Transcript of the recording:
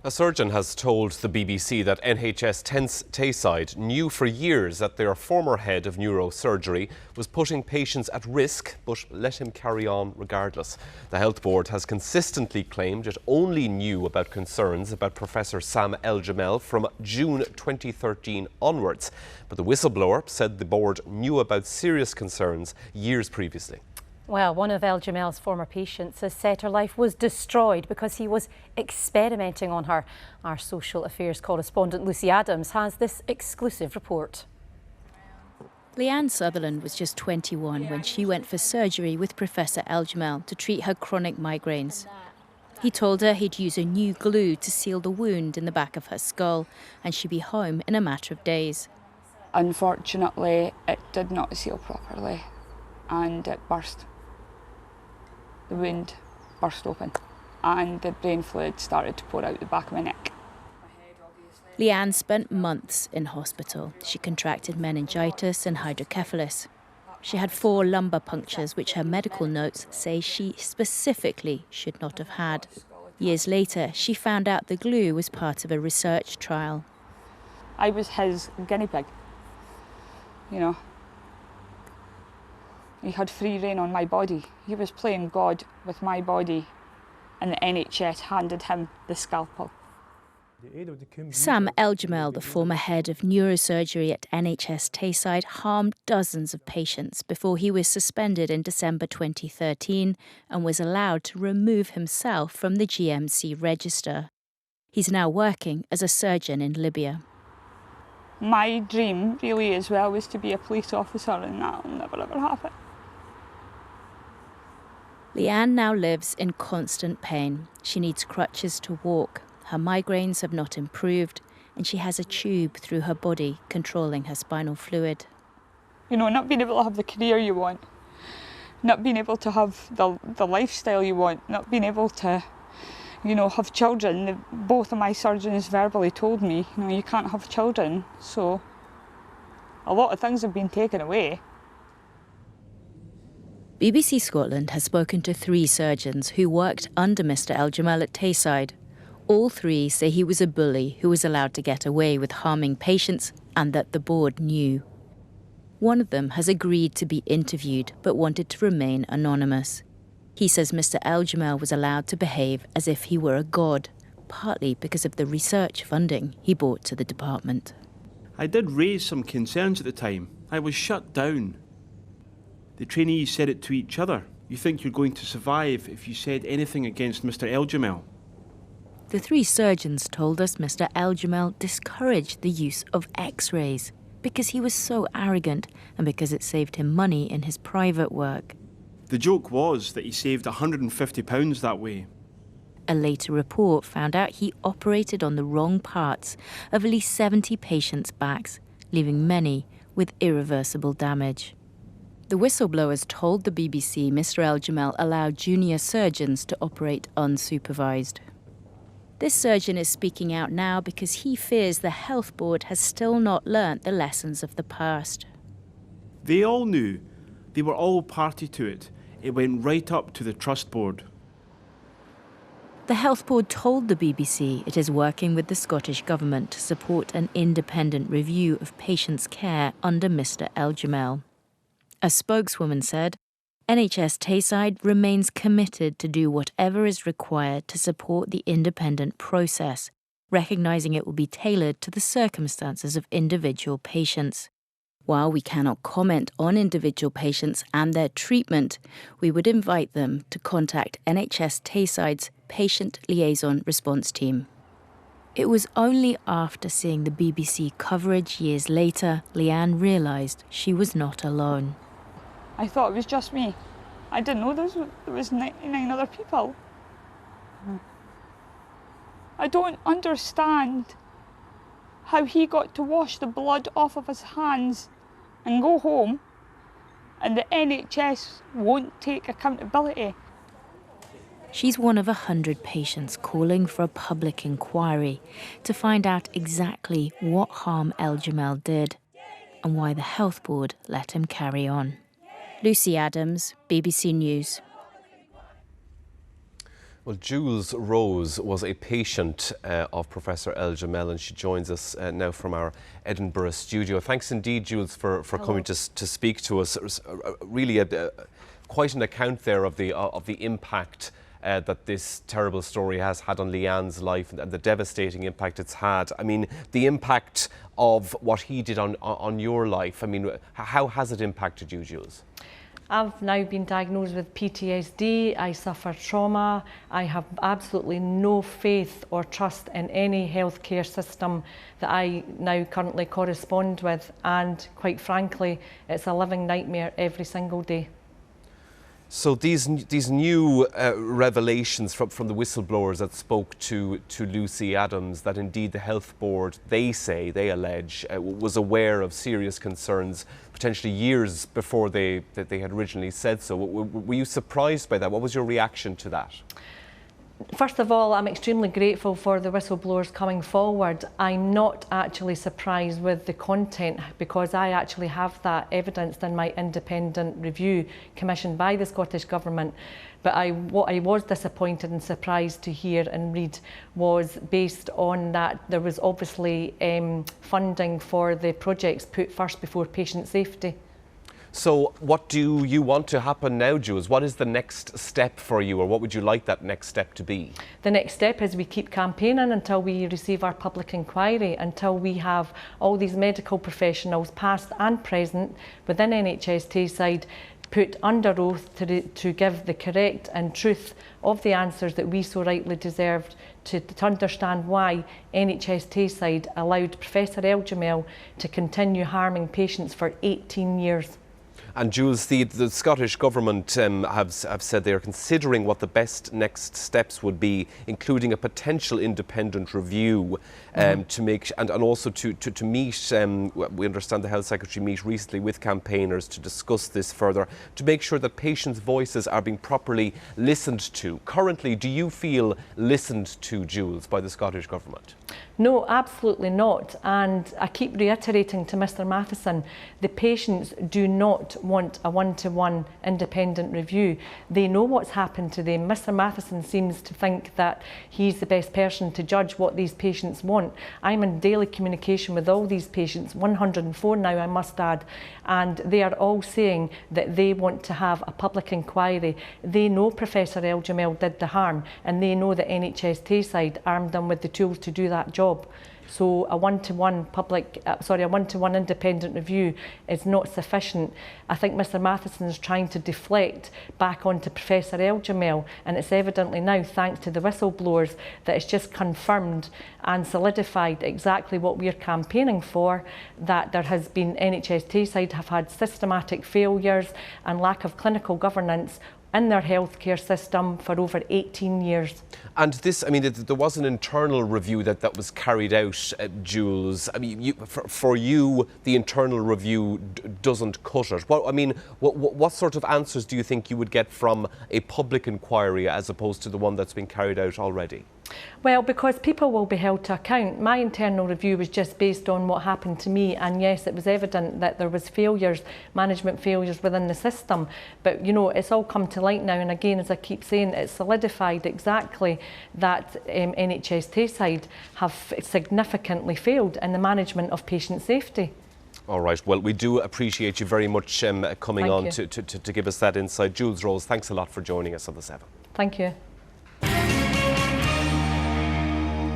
A surgeon has told the BBC that NHS Tayside knew for years that their former head of neurosurgery was putting patients at risk, but let him carry on regardless. The Health Board has consistently claimed it only knew about concerns about Professor Sam Eljamel from June 2013 onwards. But the whistleblower said the board knew about serious concerns years previously. Well, one of Eljamel's former patients has said her life was destroyed because he was experimenting on her. Our social affairs correspondent Lucy Adams has this exclusive report. Leanne Sutherland was just 21 when she went for surgery with Professor Eljamel to treat her chronic migraines. He told her he'd use a new glue to seal the wound in the back of her skull and she'd be home in a matter of days. Unfortunately, it did not seal properly and it burst. The wound burst open and the brain fluid started to pour out the back of my neck. Leanne spent months in hospital. She contracted meningitis and hydrocephalus. She had 4 lumbar punctures, which her medical notes say she specifically should not have had. Years later, she found out the glue was part of a research trial. I was his guinea pig, you know. He had free rein on my body. He was playing God with my body and the NHS handed him the scalpel. Sam Eljamel, the former head of neurosurgery at NHS Tayside, harmed dozens of patients before he was suspended in December 2013 and was allowed to remove himself from the GMC register. He's now working as a surgeon in Libya. My dream really as well was to be a police officer, and that'll never ever happen. Leanne now lives in constant pain. She needs crutches to walk. Her migraines have not improved, and she has a tube through her body controlling her spinal fluid. You know, not being able to have the career you want, not being able to have the lifestyle you want, not being able to, you know, have children. Both of my surgeons verbally told me, you know, you can't have children. So a lot of things have been taken away. BBC Scotland has spoken to 3 surgeons who worked under Mr Eljamel at Tayside. All 3 say he was a bully who was allowed to get away with harming patients and that the board knew. One of them has agreed to be interviewed but wanted to remain anonymous. He says Mr Eljamel was allowed to behave as if he were a god, partly because of the research funding he brought to the department. I did raise some concerns at the time. I was shut down. The trainees said it to each other. You think you're going to survive if you said anything against Mr Eljamel. The 3 surgeons told us Mr Eljamel discouraged the use of X-rays because he was so arrogant and because it saved him money in his private work. The joke was that he saved £150 that way. A later report found out he operated on the wrong parts of at least 70 patients' backs, leaving many with irreversible damage. The whistleblowers told the BBC Mr Eljamel allowed junior surgeons to operate unsupervised. This surgeon is speaking out now because he fears the Health Board has still not learnt the lessons of the past. They all knew. They were all party to it. It went right up to the Trust Board. The Health Board told the BBC it is working with the Scottish Government to support an independent review of patients' care under Mr Eljamel. A spokeswoman said, NHS Tayside remains committed to do whatever is required to support the independent process, recognising it will be tailored to the circumstances of individual patients. While we cannot comment on individual patients and their treatment, we would invite them to contact NHS Tayside's Patient Liaison Response Team. It was only after seeing the BBC coverage years later, Leanne realised she was not alone. I thought it was just me. I didn't know there was 99 other people. I don't understand how he got to wash the blood off of his hands and go home and the NHS won't take accountability. She's one of 100 patients calling for a public inquiry to find out exactly what harm Eljamel did and why the Health Board let him carry on. Lucy Adams, BBC News. Well, Jules Rose was a patient of Professor Eljamel, and she joins us now from our Edinburgh studio. Thanks indeed, Jules, for coming to speak to us. It was really quite an account there of the impact that this terrible story has had on Leanne's life and the devastating impact it's had. I mean, the impact of what he did on your life. I mean, how has it impacted you, Jules? I've now been diagnosed with PTSD, I suffer trauma, I have absolutely no faith or trust in any healthcare system that I now currently correspond with, and quite frankly, it's a living nightmare every single day. So these new revelations from the whistleblowers that spoke to Lucy Adams, that indeed the health board, they allege, was aware of serious concerns potentially years before they had originally said so. Were you surprised by that? What was your reaction to that? First of all, I'm extremely grateful for the whistleblowers coming forward. I'm not actually surprised with the content, because I actually have that evidenced in my independent review commissioned by the Scottish Government. But what I was disappointed and surprised to hear and read was based on that there was obviously funding for the projects put first before patient safety. So what do you want to happen now, Jules? What is the next step for you, or what would you like that next step to be? The next step is we keep campaigning until we receive our public inquiry, until we have all these medical professionals, past and present, within NHS Tayside, put under oath to give the correct and truth of the answers that we so rightly deserved, to understand why NHS Tayside allowed Professor Eljamel to continue harming patients for 18 years. And Jules, the Scottish Government have said they are considering what the best next steps would be, including a potential independent review to make, and also to meet, we understand the Health Secretary meet recently with campaigners to discuss this further, to make sure that patients' voices are being properly listened to. Currently, do you feel listened to, Jules, by the Scottish Government? No, absolutely not. And I keep reiterating to Mr Matheson, the patients do not want a one-to-one independent review. They know what's happened to them. Mr Matheson seems to think that he's the best person to judge what these patients want. I'm in daily communication with all these patients, 104 now I must add, and they are all saying that they want to have a public inquiry. They know Professor Eljamel did the harm, and they know that NHS Tayside armed them with the tools to do that job. So a one-to-one independent review is not sufficient. I think Mr Matheson is trying to deflect back onto Professor Eljamel, and it's evidently now, thanks to the whistleblowers, that it's just confirmed and solidified exactly what we're campaigning for, that there has been, NHS Tayside have had systematic failures and lack of clinical governance in their healthcare system for over 18 years. And this, I mean, there was an internal review that was carried out, Jules. I mean, for you, the internal review doesn't cut it. What sort of answers do you think you would get from a public inquiry as opposed to the one that's been carried out already? Well, because people will be held to account. My internal review was just based on what happened to me, and yes, it was evident that there was failures, management failures within the system. But you know, it's all come to light now, and again, as I keep saying, it's solidified exactly that NHS Tayside have significantly failed in the management of patient safety. All right, well, we do appreciate you very much coming on to give us that insight. Jules Rose, thanks a lot for joining us on The 7. Thank you.